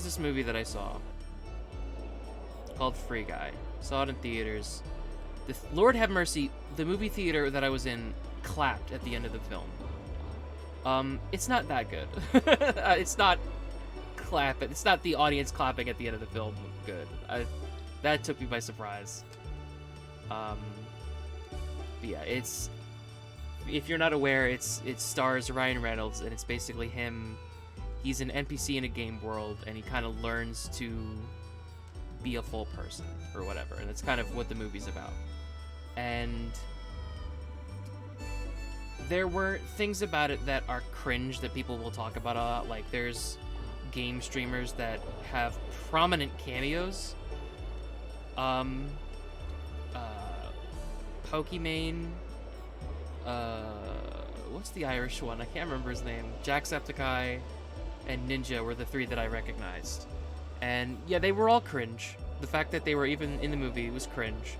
there's this movie that I saw called Free Guy. Saw it in theaters. Lord have mercy, the movie theater that I was in clapped at the end of the film. It's not that good. It's not it's not the audience clapping at the end of the film good. That took me by surprise. But yeah, if you're not aware, it stars Ryan Reynolds, and it's basically him. He's an NPC in a game world, and he kind of learns to be a full person or whatever, and that's kind of what the movie's about. And there were things about it that are cringe that people will talk about a lot. Like, there's game streamers that have prominent cameos. Pokimane, what's the Irish one? I can't remember his name. Jacksepticeye and Ninja were the three that I recognized. And yeah, they were all cringe. The fact that they were even in the movie was cringe.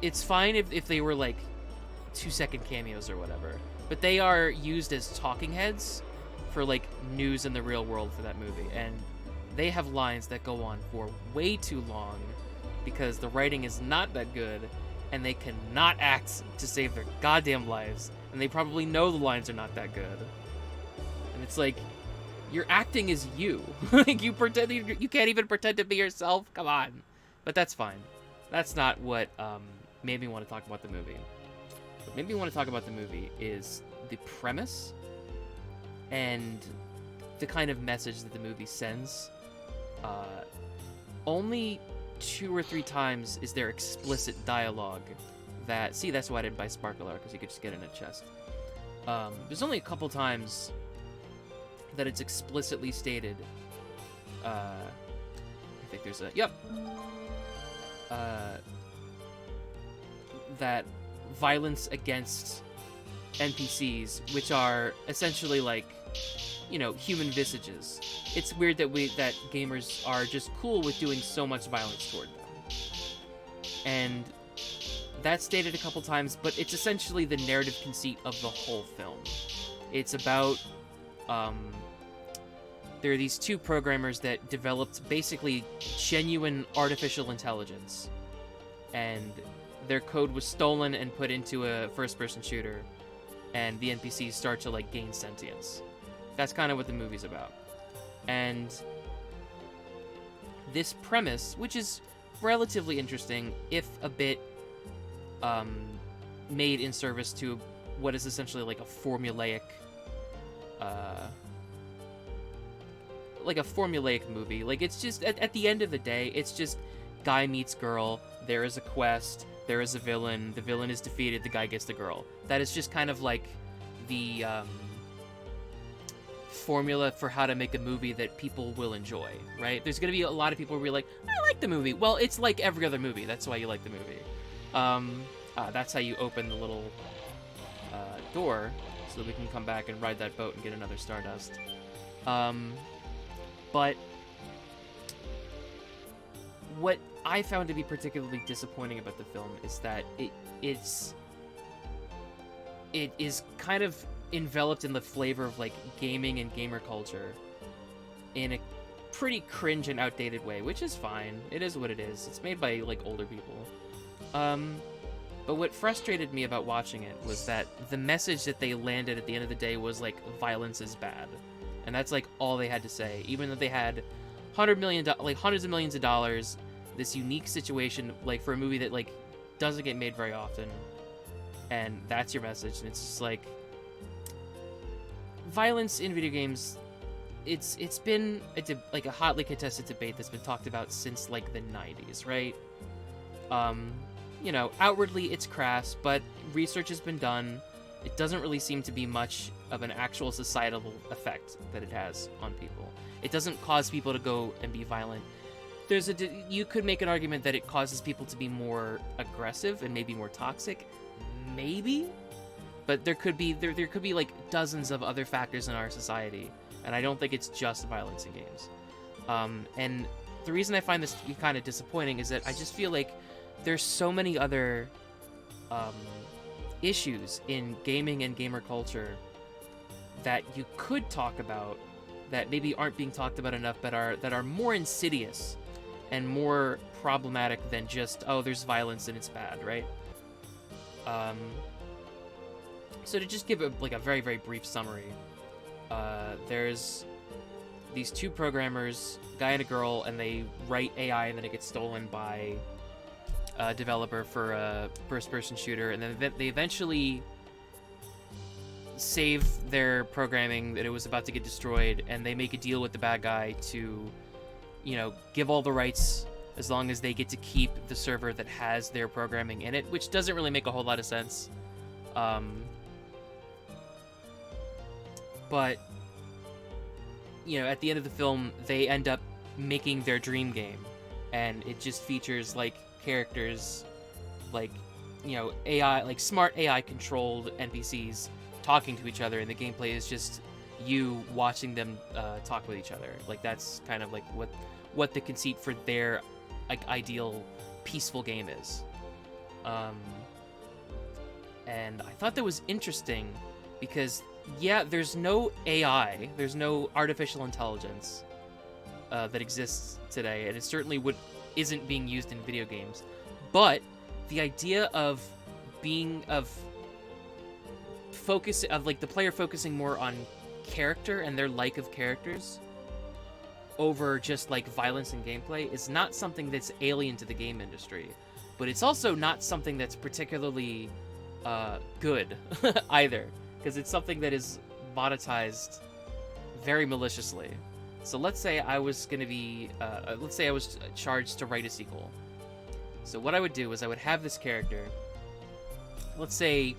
It's fine if they were like 2-second cameos or whatever, but they are used as talking heads for like news in the real world for that movie, and they have lines that go on for way too long because the writing is not that good, and they cannot act to save their goddamn lives, and they probably know the lines are not that good. And it's like, your acting is you. Like, you can't even pretend to be yourself. Come on. But that's fine. That's not what made me want to talk about the movie. What made me want to talk about the movie is the premise and the kind of message that the movie sends. Only 2 or 3 times is there explicit dialogue that... See, that's why I didn't buy Sparkler, because you could just get it in a chest. There's only a couple times that it's explicitly stated. I think there's a... Yep! That violence against NPCs, which are essentially like, you know, human visages. It's weird that gamers are just cool with doing so much violence toward them. And that's stated a couple times, but it's essentially the narrative conceit of the whole film. It's about, there are these 2 programmers that developed basically genuine artificial intelligence, and their code was stolen and put into a first-person shooter, and the NPCs start to like gain sentience. That's kind of what the movie's about. And this premise, which is relatively interesting, if a bit made in service to what is essentially like a formulaic movie. Like, it's just, at the end of the day, it's just guy meets girl, there is a quest, there is a villain, the villain is defeated, the guy gets the girl. That is just kind of like the formula for how to make a movie that people will enjoy, right? There's gonna be a lot of people who are like, I like the movie. Well, it's like every other movie, that's why you like the movie. That's how you open the little door, so that we can come back and ride that boat and get another Stardust. But what I found to be particularly disappointing about the film is that it is kind of enveloped in the flavor of like gaming and gamer culture in a pretty cringe and outdated way, which is fine. It is what it is. It's made by like older people. But what frustrated me about watching it was that the message that they landed at the end of the day was like, violence is bad. And that's like all they had to say, even though they had hundreds of millions of dollars, this unique situation, like for a movie that like doesn't get made very often, and that's your message. And it's just like, violence in video games, it's been a hotly contested debate that's been talked about since like the 90s, right? You know, outwardly it's crass, but research has been done. It doesn't really seem to be much of an actual societal effect that it has on people. It doesn't cause people to go and be violent. You could make an argument that it causes people to be more aggressive and maybe more toxic, maybe, but there could be like dozens of other factors in our society, and I don't think it's just violence in games. And the reason I find this to be kind of disappointing is that I just feel like there's so many other issues in gaming and gamer culture that you could talk about that maybe aren't being talked about enough, but that are more insidious and more problematic than just, oh, there's violence and it's bad, right? So to just give a very, very brief summary, there's these two programmers, a guy and a girl, and they write AI, and then it gets stolen by a developer for a first-person shooter, and then they eventually save their programming that it was about to get destroyed, and they make a deal with the bad guy to, give all the rights as long as they get to keep the server that has their programming in it, which doesn't really make a whole lot of sense. But, at the end of the film, they end up making their dream game, and it just features, characters, AI, smart AI-controlled NPCs talking to each other, and the gameplay is just you watching them talk with each other. That's kind of, what the conceit for their, ideal, peaceful game is. And I thought that was interesting, because yeah, there's no AI, there's no artificial intelligence that exists today, and it certainly isn't being used in video games. But the idea of the player focusing more on character and their like of characters over just violence and gameplay is not something that's alien to the game industry, but it's also not something that's particularly good either, because it's something that is monetized very maliciously. So let's say I was charged to write a sequel. So what I would do is I would have this character, let's say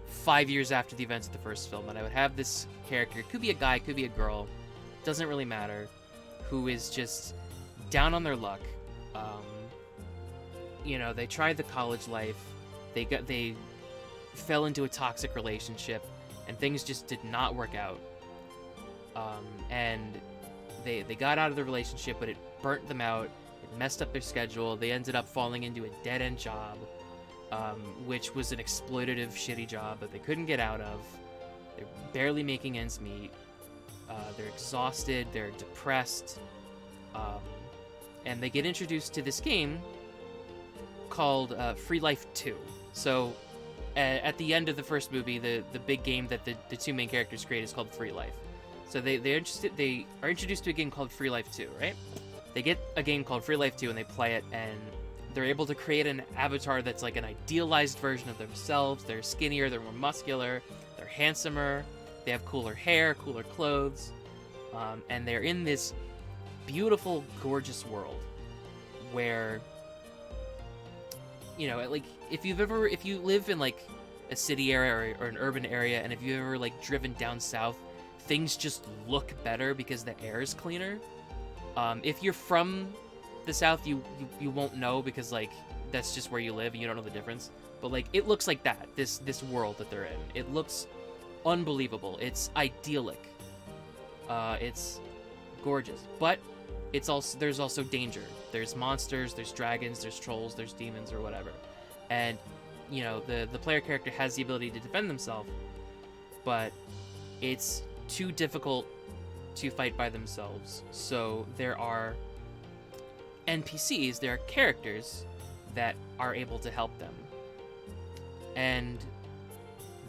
5 years after the events of the first film, and I would have this character, it could be a guy, it could be a girl, doesn't really matter, who is just down on their luck. They tried the college life, they fell into a toxic relationship, and things just did not work out. And they got out of the relationship, but it burnt them out, it messed up their schedule, they ended up falling into a dead-end job, which was an exploitative, shitty job that they couldn't get out of. They're barely making ends meet. They're exhausted, they're depressed, and they get introduced to this game called Free Life 2. So, at the end of the first movie, the big game that the two main characters create is called Free Life. So they are introduced to a game called Free Life 2, right? They get a game called Free Life 2 and they play it, and they're able to create an avatar that's an idealized version of themselves. They're skinnier, they're more muscular, they're handsomer, they have cooler hair, cooler clothes, and they're in this beautiful, gorgeous world where, if you live in a city area or an urban area, and if you've ever driven down south, things just look better because the air is cleaner. If you're from the south, you won't know, because that's just where you live and you don't know the difference. But it looks like that, this world that they're in. It looks unbelievable. It's idyllic. It's gorgeous, but there's also danger. There's monsters, there's dragons, there's trolls, there's demons, or whatever. And the player character has the ability to defend themselves, but it's too difficult to fight by themselves. So there are NPCs, there are characters that are able to help them. And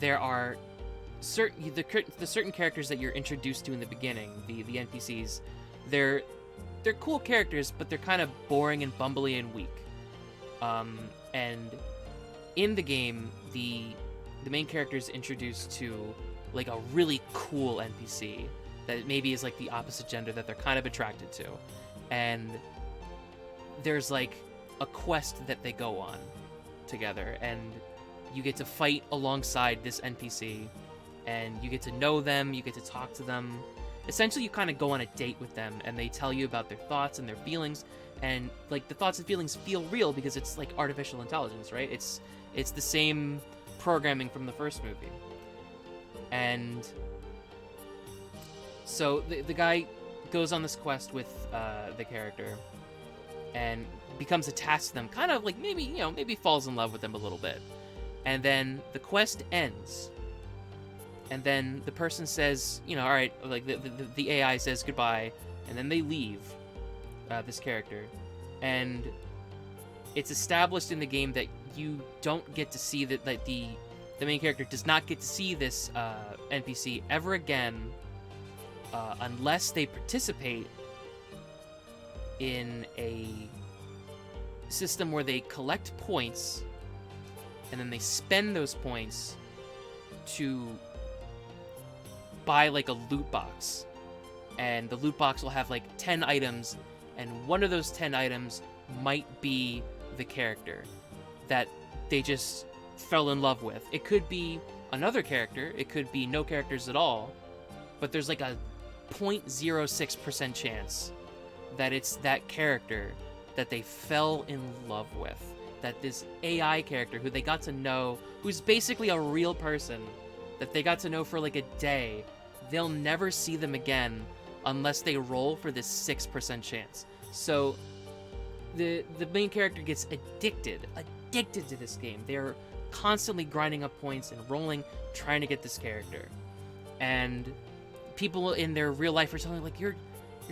there are the certain characters that you're introduced to in the beginning, the NPCs, they're cool characters, but they're kind of boring and bumbly and weak. And in the game, the main character is introduced to a really cool NPC that maybe is the opposite gender that they're kind of attracted to, and there's a quest that they go on together, and you get to fight alongside this NPC, and you get to know them, you get to talk to them. Essentially, you kind of go on a date with them, and they tell you about their thoughts and their feelings, and the thoughts and feelings feel real because it's artificial intelligence, right? It's the same programming from the first movie. And so the guy goes on this quest with the character and becomes attached to them, kind of maybe falls in love with them a little bit. And then the quest ends, and then the person says, you know, all right, like the AI says goodbye, and then they leave, this character, and it's established in the game that you don't get to see that, like the main character does not get to see this NPC ever again, unless they participate in a system where they collect points and then they spend those points to buy like a loot box, and the loot box will have like 10 items, and one of those 10 items might be the character that they just fell in love with. It could be another character, it could be no characters at all, but there's like a 0.06% chance that it's that character that they fell in love with, that this AI character who they got to know, who's basically a real person that they got to know for like a day, they'll never see them again unless they roll for this 6% chance. So the main character gets addicted to this game. They're constantly grinding up points and rolling, trying to get this character. And people in their real life are telling me, like, you're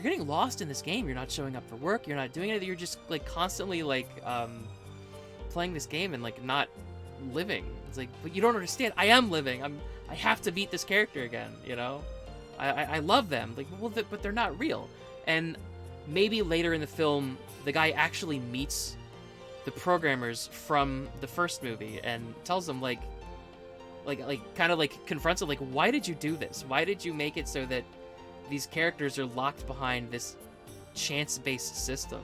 getting lost in this game. You're not showing up for work. You're not doing anything. You're just like constantly like playing this game and like not living. It's like, but you don't understand. I am living. I have to beat this character again. You know, I love them. Like, well, but they're not real. And maybe later in the film, the guy actually meets the programmers from the first movie and tells them like kind of like confronts them, like, why did you do this? Why did you make it so that these characters are locked behind this chance-based system?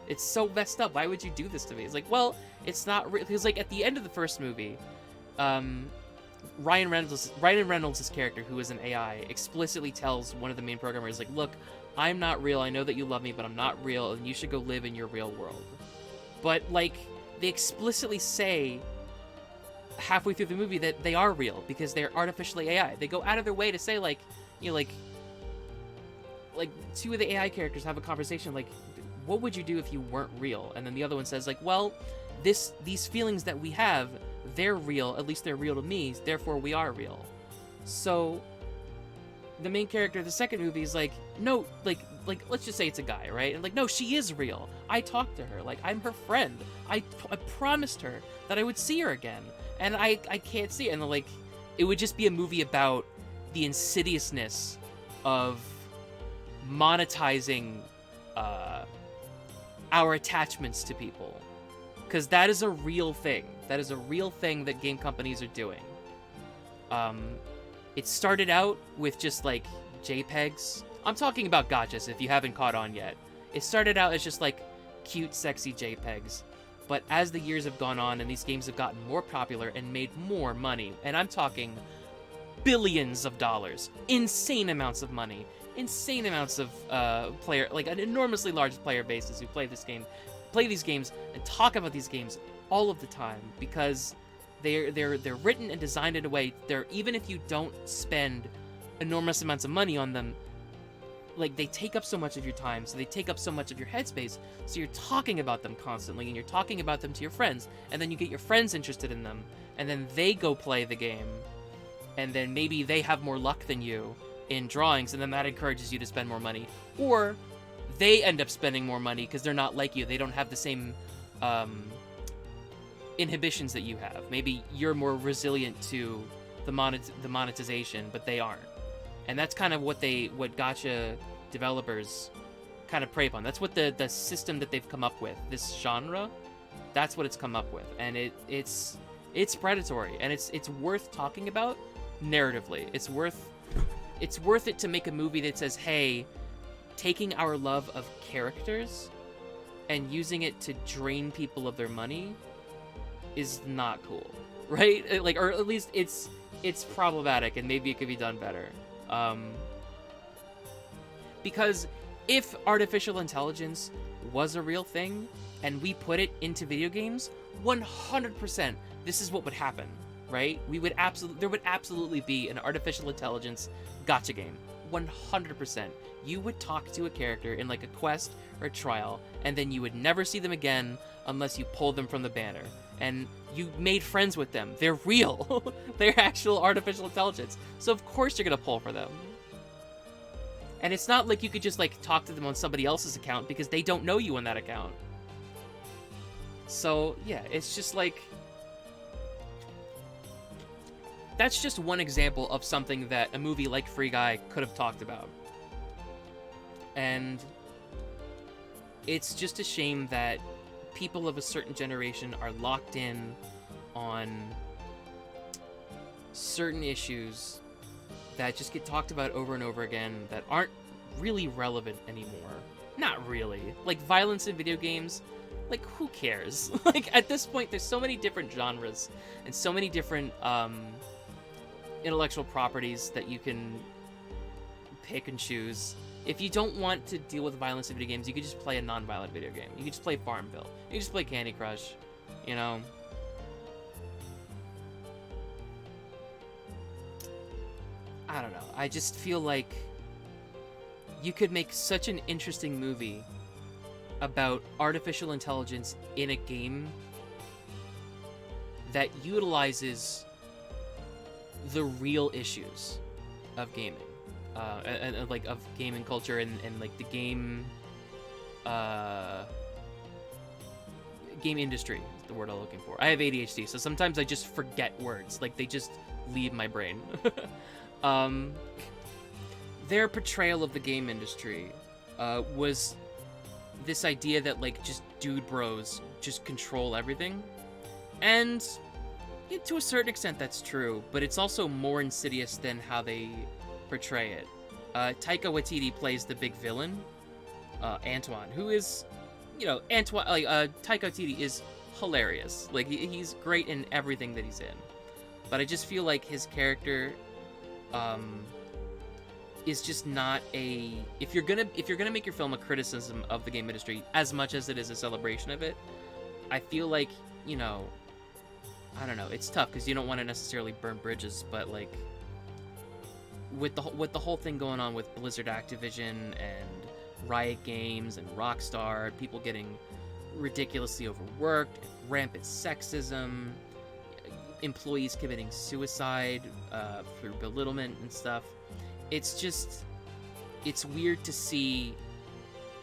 It's so messed up. Why would you do this to me? It's like, well, it's not real. Because like at the end of the first movie, Ryan Reynolds' character, who is an AI, explicitly tells one of the main programmers, like, look, I'm not real. I know that you love me, but I'm not real, and you should go live in your real world. But like they explicitly say halfway through the movie that they are real because they're artificially AI. They go out of their way to say, like, you know, like two of the AI characters have a conversation like, what would you do if you weren't real? And then the other one says, like, well, these feelings that we have, they're real. At least they're real to me. Therefore, we are real. So the main character of the second movie is like, no, like let's just say it's a guy, right? And like, no, she is real. I talked to her. Like, I'm her friend. I promised her that I would see her again, and I can't see it. And like, it would just be a movie about the insidiousness of monetizing our attachments to people, because that is a real thing. That is a real thing that game companies are doing. It started out with just like JPEGs. I'm talking about gotchas if you haven't caught on yet. It started out as just like cute, sexy JPEGs. But as the years have gone on and these games have gotten more popular and made more money, and I'm talking billions of dollars, insane amounts of money, insane amounts of player, like an enormously large player bases who play these games and talk about these games all of the time, because they're written and designed in a way even if you don't spend enormous amounts of money on them, like they take up so much of your time, so they take up so much of your headspace, so you're talking about them constantly, and you're talking about them to your friends, and then you get your friends interested in them, and then they go play the game, and then maybe they have more luck than you in drawings, and then that encourages you to spend more money, or they end up spending more money because they're not like you. They don't have the same inhibitions that you have. Maybe you're more resilient to the monetization, but they aren't. And that's kind of what gacha developers kind of prey upon. That's what the system that they've come up with, this genre, that's what it's come up with. And it's predatory, and it's worth talking about narratively. It's worth it to make a movie that says, hey, taking our love of characters and using it to drain people of their money is not cool, right? Like, or at least it's problematic, and maybe it could be done better. Because if artificial intelligence was a real thing and we put it into video games, 100% this is what would happen, right? There would absolutely be an artificial intelligence gacha game. 100%, you would talk to a character in like a quest or a trial, and then you would never see them again unless you pulled them from the banner. And you made friends with them. They're real. They're actual artificial intelligence. So of course you're gonna pull for them. And it's not like you could just like talk to them on somebody else's account because they don't know you on that account. So yeah, it's just like, that's just one example of something that a movie like Free Guy could have talked about. And it's just a shame that people of a certain generation are locked in on certain issues that just get talked about over and over again that aren't really relevant anymore. Not really. Like, violence in video games, like, who cares? Like, at this point, there's so many different genres and so many different intellectual properties that you can pick and choose. If you don't want to deal with violence in video games, you could just play a non-violent video game. You could just play Farmville. You could just play Candy Crush, you know? I don't know. I just feel like you could make such an interesting movie about artificial intelligence in a game that utilizes the real issues of gaming. And like of gaming culture and like the game industry is the word I'm looking for. I have ADHD, so sometimes I just forget words. Like, they just leave my brain. Their portrayal of the game industry was this idea that, like, just dude bros just control everything. And to a certain extent that's true, but it's also more insidious than how they portray it. Taika Waititi plays the big villain, Antoine, who is, you know, Taika Waititi is hilarious. Like, he's great in everything that he's in. But I just feel like his character is just not a... If you're gonna make your film a criticism of the game industry as much as it is a celebration of it, I feel like, you know, I don't know, it's tough because you don't want to necessarily burn bridges, but like, with the whole thing going on with Blizzard Activision and Riot Games and Rockstar, people getting ridiculously overworked, rampant sexism, employees committing suicide through belittlement and stuff. It's weird to see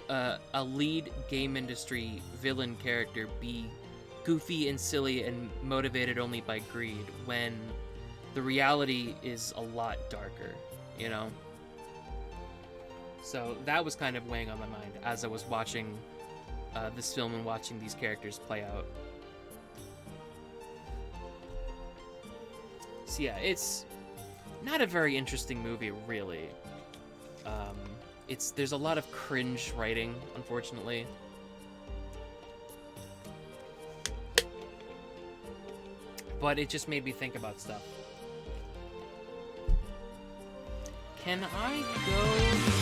a lead game industry villain character be goofy and silly and motivated only by greed when the reality is a lot darker, you know? So that was kind of weighing on my mind as I was watching this film and watching these characters play out. So yeah, it's not a very interesting movie, really. There's a lot of cringe writing, unfortunately. But it just made me think about stuff. Can I go